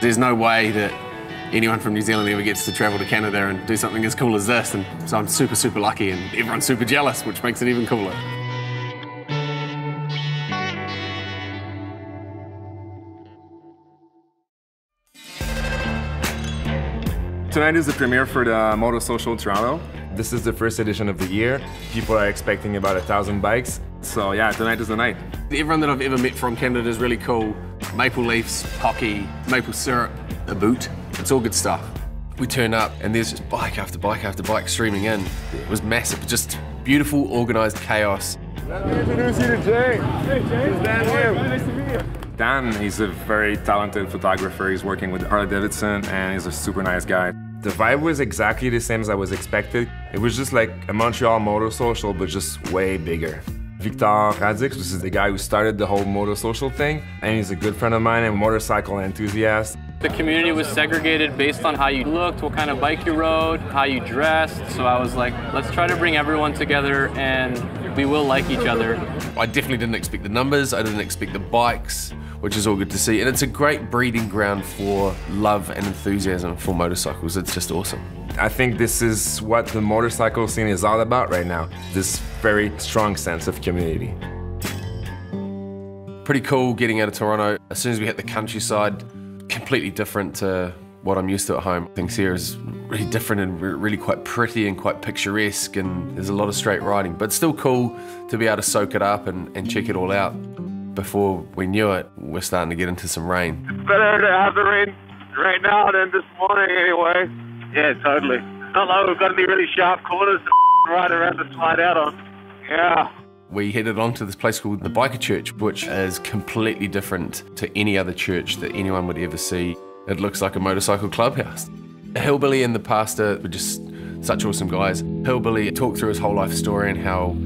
There's no way that anyone from New Zealand ever gets to travel to Canada and do something as cool as this, and so I'm super, super lucky, and everyone's super jealous, which makes it even cooler. Tonight is the premiere for the Moto Social Toronto. This is the first edition of the year. People are expecting about 1,000 bikes. So yeah, tonight is the night. Everyone that I've ever met from Canada is really cool. Maple leaves, hockey, maple syrup, a boot. It's all good stuff. We turn up and there's just bike after bike after bike streaming in. It was massive, just beautiful, organised chaos. Let me introduce you to Jay. Hey Jay, it's Dan here. Nice to meet you. Dan, he's a very talented photographer. He's working with Harley Davidson and he's a super nice guy. The vibe was exactly the same as I was expected. It was just like a Montreal Moto Social, but just way bigger. Victor Radix, this is the guy who started the whole Moto Social thing, and he's a good friend of mine and a motorcycle enthusiast. The community was segregated based on how you looked, what kind of bike you rode, how you dressed. So I was like, let's try to bring everyone together and we will like each other. I definitely didn't expect the numbers, I didn't expect the bikes, which is all good to see. And it's a great breeding ground for love and enthusiasm for motorcycles. It's just awesome. I think this is what the motorcycle scene is all about right now, this very strong sense of community. Pretty cool getting out of Toronto. As soon as we hit the countryside, completely different to what I'm used to at home. Things here is really different and really quite pretty and quite picturesque, and there's a lot of straight riding, but still cool to be able to soak it up and check it all out. Before we knew it, we're starting to get into some rain. It's better to have the rain right now than this morning anyway. Yeah, totally. Not like we've got any really sharp corners to ride around to slide out on. Yeah. We headed on to this place called the Biker Church, which is completely different to any other church that anyone would ever see. It looks like a motorcycle clubhouse. Hillbilly and the pastor were just such awesome guys. Hillbilly talked through his whole life story and how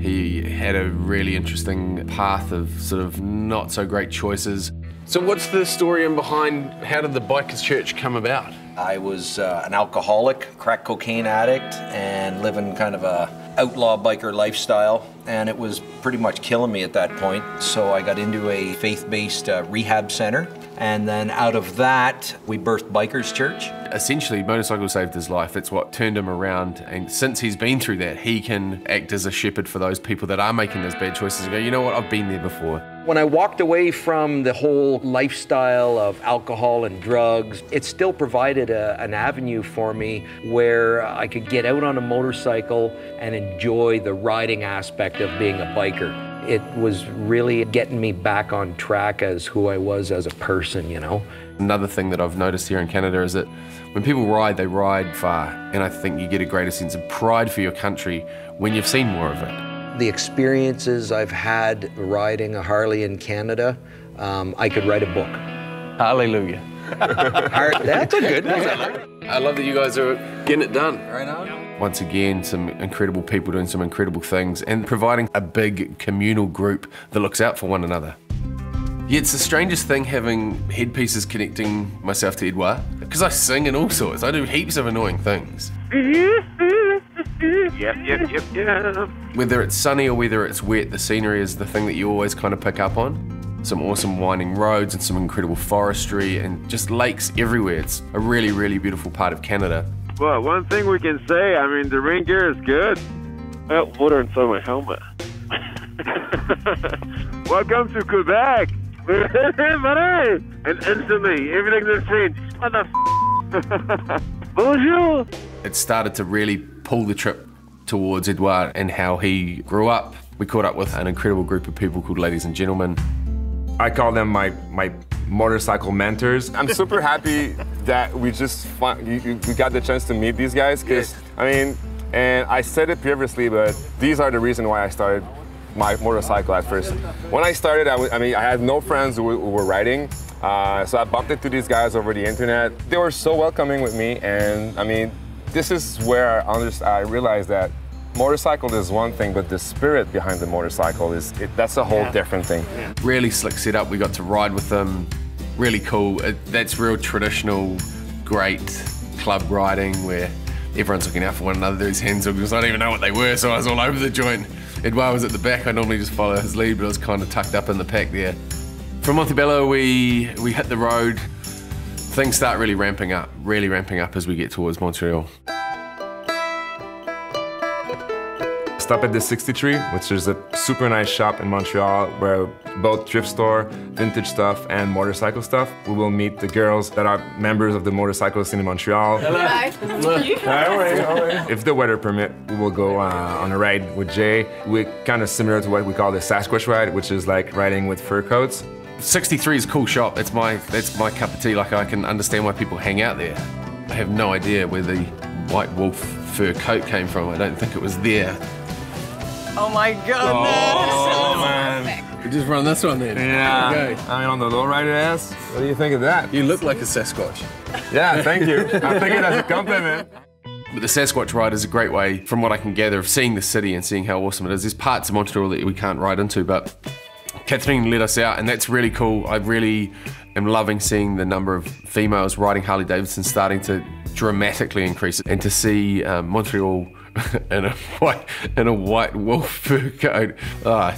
he had a really interesting path of sort of not so great choices. So what's the story in behind how did the Bikers Church come about? I was an alcoholic, crack cocaine addict, and living kind of a outlaw biker lifestyle, and it was pretty much killing me at that point. So I got into a faith-based rehab center, and then out of that, we birthed Bikers Church. Essentially, motorcycle saved his life. It's what turned him around, and since he's been through that, he can act as a shepherd for those people that are making those bad choices and go, you know what, I've been there before. When I walked away from the whole lifestyle of alcohol and drugs, it still provided an avenue for me where I could get out on a motorcycle and enjoy the riding aspect of being a biker. It was really getting me back on track as who I was as a person, you know. Another thing that I've noticed here in Canada is that when people ride, they ride far, and I think you get a greater sense of pride for your country when you've seen more of it. The experiences I've had riding a Harley in Canada, I could write a book. Hallelujah. That's a good one. I love that you guys are getting it done. Right on. Once again, some incredible people doing some incredible things and providing a big communal group that looks out for one another. Yeah, it's the strangest thing having headpieces connecting myself to Édouard, because I sing and all sorts. I do heaps of annoying things. Yep. Whether it's sunny or whether it's wet, the scenery is the thing that you always kind of pick up on. Some awesome winding roads and some incredible forestry and just lakes everywhere. It's a really, really beautiful part of Canada. Well, one thing we can say, I mean, the rain gear is good. I got water inside my helmet. Welcome to Quebec. And instantly, everything just changed. What the Bonjour. It started to really pull the trip towards Édouard and how he grew up. We caught up with an incredible group of people called Ladies and Gentlemen. I call them my motorcycle mentors. I'm super happy that we just we got the chance to meet these guys, because I mean, and I said it previously, but these are the reason why I started my motorcycle at first. When I started, I had no friends who were riding, so I bumped into these guys over the internet. They were so welcoming with me, and I mean, this is where I realized that motorcycle is one thing, but the spirit behind the motorcycle that's a whole different thing. Yeah. Really slick setup. We got to ride with them. Really cool. That's real traditional, great club riding where everyone's looking out for one another. These hands because I didn't even know what they were, so I was all over the joint. Édouard was at the back. I normally just follow his lead, but I was kind of tucked up in the pack there. From Montebello, we hit the road Things start really ramping up as we get towards Montreal. Stop at the 63, which is a super nice shop in Montreal where both thrift store, vintage stuff, and motorcycle stuff. We will meet the girls that are members of the motorcycle scene in Montreal. Hello. Hi. Hi. If the weather permit, we will go on a ride with Jay. We're kind of similar to what we call the Sasquatch ride, which is like riding with fur coats. 63 is a cool shop. That's my cup of tea. Like, I can understand why people hang out there. I have no idea where the white wolf fur coat came from. I don't think it was there. Oh my goodness! Oh, man. We just run this one then. Yeah. Okay. I mean, on the lowrider ass. What do you think of that? You look like a Sasquatch. Yeah, thank you. I think it as a compliment. But the Sasquatch ride is a great way, from what I can gather, of seeing the city and seeing how awesome it is. There's parts of Montreal that we can't ride into, but Catherine let us out, and that's really cool. I really am loving seeing the number of females riding Harley Davidson starting to dramatically increase, and to see Montreal in a white wolf fur coat.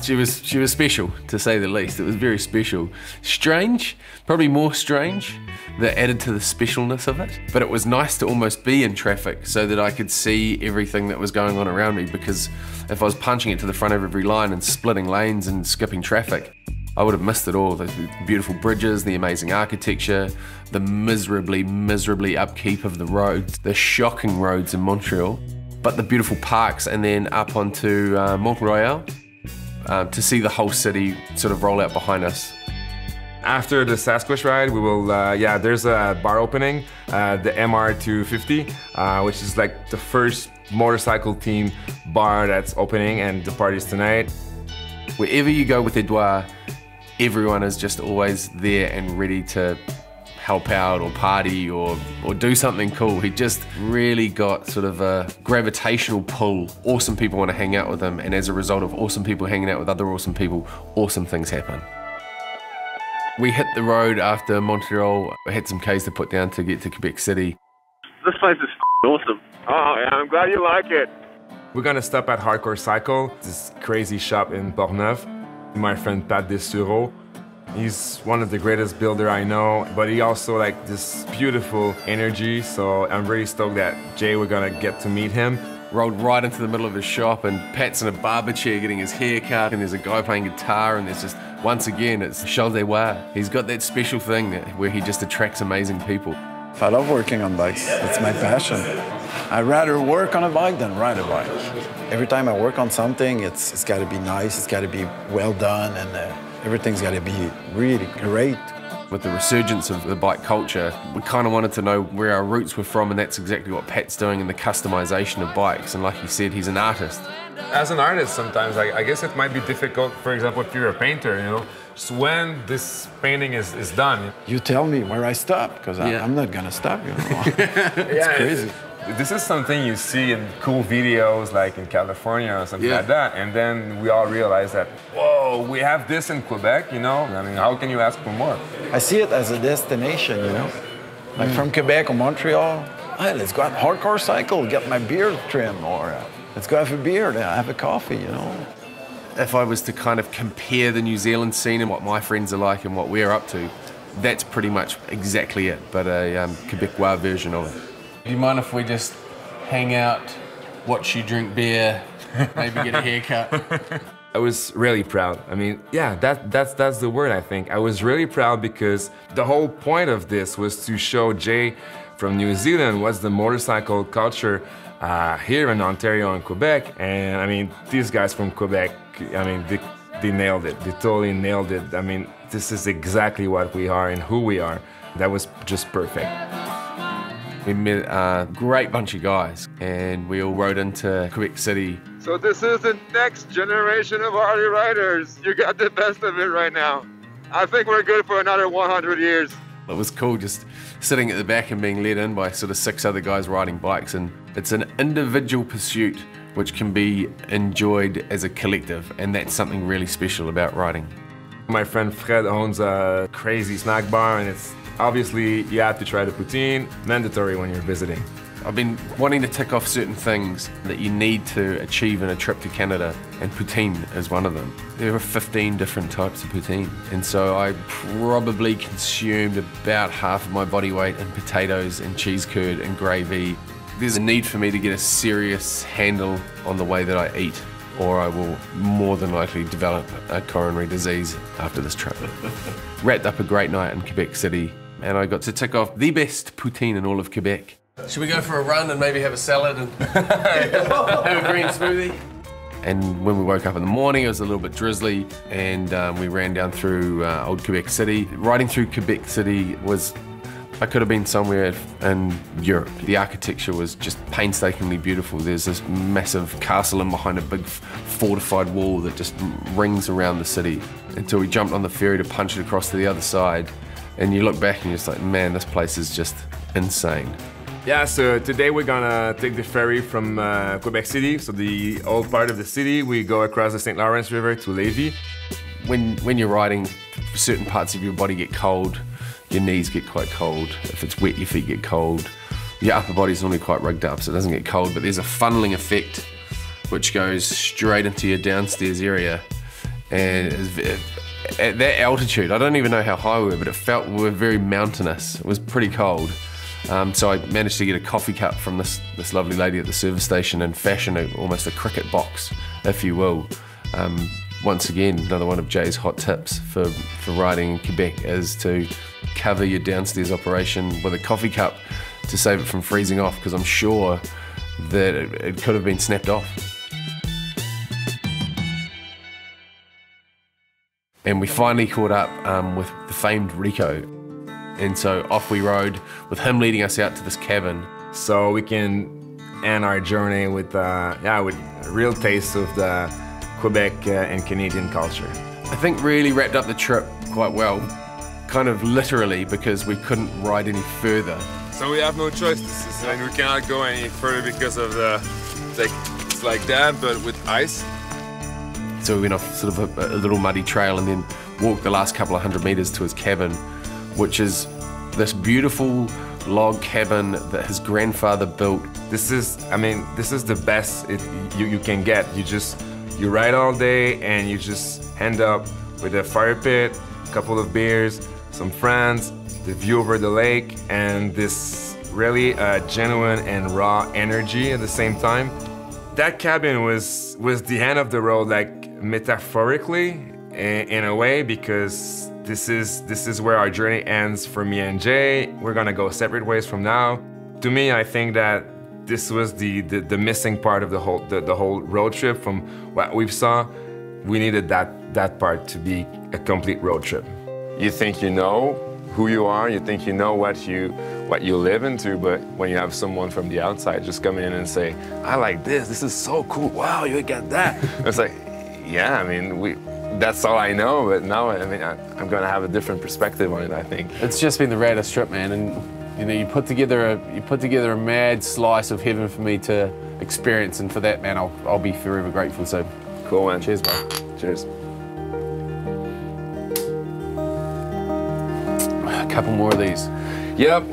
She was special, to say the least. It was very special. Strange, probably more strange, that added to the specialness of it. But it was nice to almost be in traffic so that I could see everything that was going on around me, because if I was punching it to the front of every line and splitting lanes and skipping traffic, I would have missed it all. The beautiful bridges, the amazing architecture, the miserably upkeep of the roads, the shocking roads in Montreal, but the beautiful parks, and then up onto Mont Royal to see the whole city sort of roll out behind us. After the Sasquatch ride, we will, there's a bar opening, the MR250, which is like the first motorcycle team bar that's opening, and the party's tonight. Wherever you go with Édouard, everyone is just always there and ready to help out or party or do something cool. He just really got sort of a gravitational pull. Awesome people want to hang out with him, and as a result of awesome people hanging out with other awesome people, awesome things happen. We hit the road after Montreal. I had some Ks to put down to get to Quebec City. This place is awesome. Oh, yeah, I'm glad you like it. We're gonna stop at Hardcore Cycle, this crazy shop in Portneuf. My friend Pat Desureau, he's one of the greatest builder I know, but he also like this beautiful energy, so I'm really stoked that Jay, we're gonna get to meet him. Rolled right into the middle of his shop, and Pat's in a barber chair getting his hair cut, and there's a guy playing guitar, and there's just, once again, it's Cheval d'Édouard. He's got that special thing where he just attracts amazing people. I love working on bikes. It's my passion. I'd rather work on a bike than ride a bike. Every time I work on something, it's got to be nice, it's got to be well done, and everything's got to be really great. With the resurgence of the bike culture, we kind of wanted to know where our roots were from, and that's exactly what Pat's doing in the customization of bikes. And like he said, he's an artist. As an artist, sometimes I guess it might be difficult, for example, if you're a painter, you know, just when this painting is done. You tell me where I stop, because I'm not going to stop, you know. It's crazy. This is something you see in cool videos like in California or something like that, and then we all realize that, whoa, we have this in Quebec, you know? I mean, how can you ask for more? I see it as a destination, you know? Like from Quebec or Montreal, hey, let's go out hardcore cycle, get my beard trimmed, or let's go have a beer, have a coffee, you know? If I was to kind of compare the New Zealand scene and what my friends are like and what we're up to, that's pretty much exactly it, but a Quebecois version of it. Do you mind if we just hang out, watch you drink beer, maybe get a haircut? I was really proud. I mean, yeah, that's the word, I think. I was really proud because the whole point of this was to show Jay from New Zealand what's the motorcycle culture here in Ontario and Quebec. And I mean, these guys from Quebec, I mean, they nailed it. They totally nailed it. I mean, this is exactly what we are and who we are. That was just perfect. We met a great bunch of guys, and we all rode into Quebec City. So this is the next generation of Harley riders. You got the best of it right now. I think we're good for another 100 years. It was cool just sitting at the back and being led in by sort of 6 other guys riding bikes, and it's an individual pursuit which can be enjoyed as a collective, and that's something really special about riding. My friend Fred owns a crazy snack bar, and it's obviously you have to try the poutine, mandatory when you're visiting. I've been wanting to tick off certain things that you need to achieve in a trip to Canada, and poutine is one of them. There are 15 different types of poutine, and so I probably consumed about half of my body weight in potatoes and cheese curd and gravy. There's a need for me to get a serious handle on the way that I eat, or I will more than likely develop a coronary disease after this trip. Wrapped up a great night in Quebec City, and I got to tick off the best poutine in all of Quebec. Should we go for a run and maybe have a salad and have a green smoothie? And when we woke up in the morning, it was a little bit drizzly, and we ran down through old Quebec City. Riding through Quebec City was, I could have been somewhere in Europe. The architecture was just painstakingly beautiful. There's this massive castle in behind a big fortified wall that just rings around the city until we jumped on the ferry to punch it across to the other side. And you look back and you're just like, man, this place is just insane. Yeah, so today we're gonna take the ferry from Quebec City, so the old part of the city. We go across the St. Lawrence River to Lévis. When you're riding, certain parts of your body get cold. Your knees get quite cold. If it's wet, your feet get cold. Your upper body's normally quite rugged up, so it doesn't get cold, but there's a funneling effect which goes straight into your downstairs area. And at that altitude, I don't even know how high we were, but it felt we were very mountainous. It was pretty cold. So I managed to get a coffee cup from this lovely lady at the service station and fashion almost a cricket box, if you will. Once again, another one of Jay's hot tips for riding in Quebec is to cover your downstairs operation with a coffee cup to save it from freezing off, because I'm sure that it could have been snapped off. And we finally caught up with the famed Rico. And so off we rode, with him leading us out to this cabin. So we can end our journey with, with a real taste of the Quebec and Canadian culture. I think really wrapped up the trip quite well, kind of literally, because we couldn't ride any further. So we have no choice. And we cannot go any further because of the, it's like that, but with ice. So we went off sort of a little muddy trail and then walked the last couple of 100 meters to his cabin, which is this beautiful log cabin that his grandfather built. This is the best you can get. You ride all day and you just end up with a fire pit, a couple of beers, some friends, the view over the lake, and this really genuine and raw energy at the same time. That cabin was the end of the road, like metaphorically in a way, because this is where our journey ends for me and Jay. We're gonna go separate ways from now. To me, I think that this was the missing part of the whole road trip. From what we saw, we needed that part to be a complete road trip. You think you know who you are, you think you know what you live into, but when you have someone from the outside just come in and say, I like this is so cool, wow, you got that. It's like, yeah, I mean, that's all I know, but now, I mean, I'm gonna have a different perspective on it, I think. It's just been the raddest trip, man, and you know, you put together a mad slice of heaven for me to experience, and for that, man, I'll be forever grateful. So, cool, man. Cheers, bro. Cheers. A couple more of these. Yep.